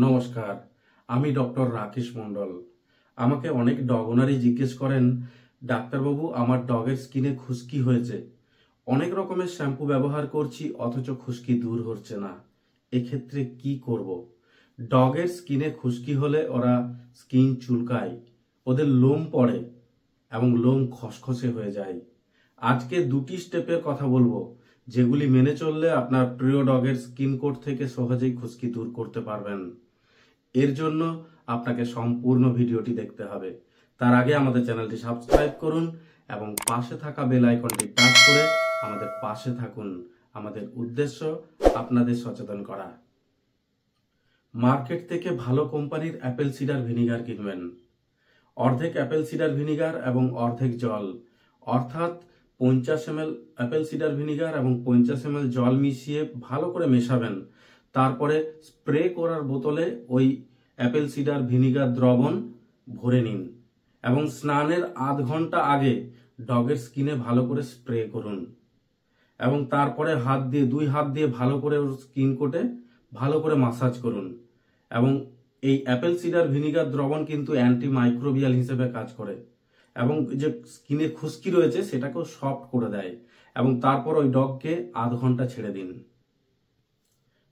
নমস্কার, আমি ডক্টর রাকেশ মন্ডল। আমাকে অনেক ডগ ওনারই জিজ্ঞেস করেন, ডাক্তারবাবু আমার ডগের স্কিনে খুশকি হয়েছে, অনেক রকমের শ্যাম্পু ব্যবহার করছি অথচ খুশকি দূর হচ্ছে না, এক্ষেত্রে কি করব? ডগের স্কিনে খুশকি হলে ওরা স্কিন চুলকায়, ওদের লোম পড়ে এবং লোম খসখসে হয়ে যায়। আজকে দুটি স্টেপের কথা বলবো যেগুলি মেনে চললে আপনার প্রিয় ডগের স্কিন কোট থেকে সহজেই খুশকি দূর করতে পারবেন। এর জন্য আপনাকে সম্পূর্ণ ভিডিওটি দেখতে হবে। তার আগে আমাদের চ্যানেলটি সাবস্ক্রাইব করুন এবং পাশে থাকা বেল আইকনটি টাচ করে আমাদের পাশে থাকুন। আমাদের উদ্দেশ্য আপনাদের সচেতন করা। মার্কেট থেকে ভালো কোম্পানির অ্যাপেল সিডার ভিনিগার কিনবেন। অর্ধেক অ্যাপেল সিডার ভিনিগার এবং অর্ধেক জল, অর্থাৎ 50 ml অ্যাপেল সিডার ভিনিগার এবং 50 ml জল মিশিয়ে ভালো করে মেশাবেন। তারপরে স্প্রে করার বোতলে ওই অ্যাপেল সিডার ভিনিগার দ্রবণ ভরে নিন এবং স্নানের আধ ঘন্টা আগে ডগের স্কিনে ভালো করে স্প্রে করুন এবং তারপরে দুই হাত দিয়ে ভালো করে ওর স্কিন কোটে ভালো করে মাসাজ করুন। এবং এই অ্যাপেল সিডার ভিনিগার দ্রবণ কিন্তু অ্যান্টিমাইক্রোবিয়াল হিসেবে কাজ করে এবং যে স্কিনের খুশকি রয়েছে সেটাকেও সফট করে দেয়। এবং তারপর ওই ডগকে আধ ঘন্টা ছেড়ে দিন।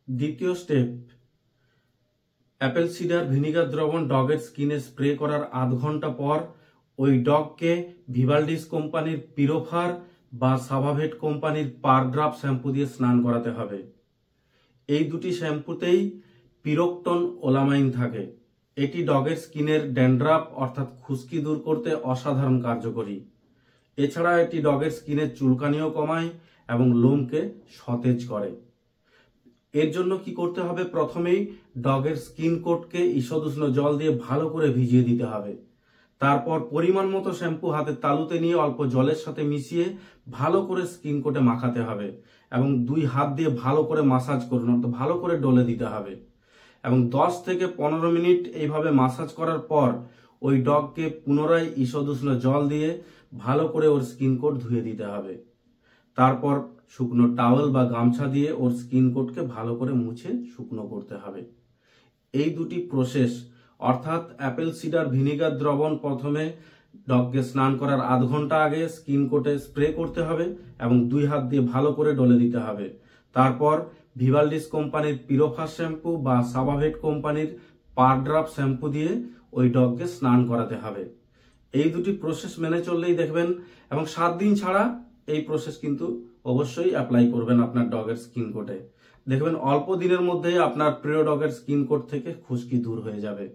দ্বিতীয় স্টেপ, অ্যাপেল সিডার ভিনিগার দ্রবণ ডগের স্কিনে স্প্রে করার আধ ঘন্টা পর ওই ডগকে ভিভালডিস কোম্পানির পিরোফার বা সাভাভেট কোম্পানির পার ড্রপ শ্যাম্পু দিয়ে স্নান করাতে হবে। এই দুটি শ্যাম্পুতেই পিরোকটন ওলামাইন থাকে। এটি ডগের স্কিনের ড্যান্ড্রাফ অর্থাৎ খুশকি দূর করতে অসাধারণ কার্যকরী। এছাড়া এটি ডগের স্কিনের চুলকানিও কমায় এবং লোমকে সতেজ করে। এর জন্য কি করতে হবে? প্রথমেই ডগের স্কিন কোটকে ঈষদুষ্ণ জল দিয়ে ভালো করে ভিজিয়ে দিতে হবে। তারপর পরিমাণ মতো শ্যাম্পু হাতের তালুতে নিয়ে অল্প জলের সাথে মিশিয়ে ভালো করে স্কিন কোটে মাখাতে হবে এবং দুই হাত দিয়ে ভালো করে মাসাজ করুন, অর্থাৎ ভালো করে ডলে দিতে হবে এবং 10 থেকে 15 মিনিট এইভাবে মাসাজ করার পর ওই ডগকে পুনরায় ঈষদুষ্ণ জল দিয়ে ভালো করে ওর স্কিন কোট ধুয়ে দিতে হবে। তারপর শুকনো টাওয়েল বা গামছা দিয়ে ওর স্কিন কোটকে ভালো করে মুছে শুকনো করতে হবে। এই দুটি প্রসেস, অর্থাৎ অ্যাপেল সিডার ভিনিগার দ্রবণ প্রথমে ডগকে স্নান করার আধ ঘন্টা আগে স্কিন কোটে স্প্রে করতে হবে এবং দুই হাত দিয়ে ভালো করে ডলে দিতে হবে। তারপর ভিভালডিস কোম্পানির পিরোফার শ্যাম্পু বা সাভাভেট কোম্পানির পার ড্রপ শ্যাম্পু দিয়ে ওই ডগকে স্নান করাতে হবে। এই দুটি প্রসেস মেনে চললেই দেখবেন, এবং 7 দিন ছাড়া এই প্রসেস কিন্তু অবশ্যই অ্যাপ্লাই করবেন আপনার ডগের স্কিন কোটে। দেখবেন অল্প দিনের মধ্যেই আপনার প্রিয় ডগের স্কিন কোট থেকে খুশকি দূর হয়ে যাবে।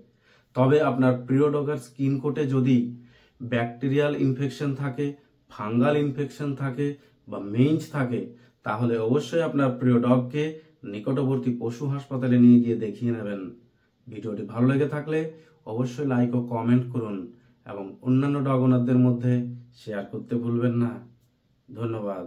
তবে আপনার প্রিয় ডগের স্কিন কোটে যদি ব্যাকটেরিয়াল ইনফেকশন থাকে, ফাঙ্গাল ইনফেকশন থাকে বা মেইঞ্জ থাকে, তাহলে অবশ্যই আপনার প্রিয় ডগকে নিকটবর্তী পশু হাসপাতালে নিয়ে গিয়ে দেখিয়ে নেবেন। ভিডিওটি ভালো লেগে থাকলে অবশ্যই লাইক ও কমেন্ট করুন এবং অন্যান্য ডগ ওনারদের মধ্যে শেয়ার করতে ভুলবেন না। ধন্যবাদ।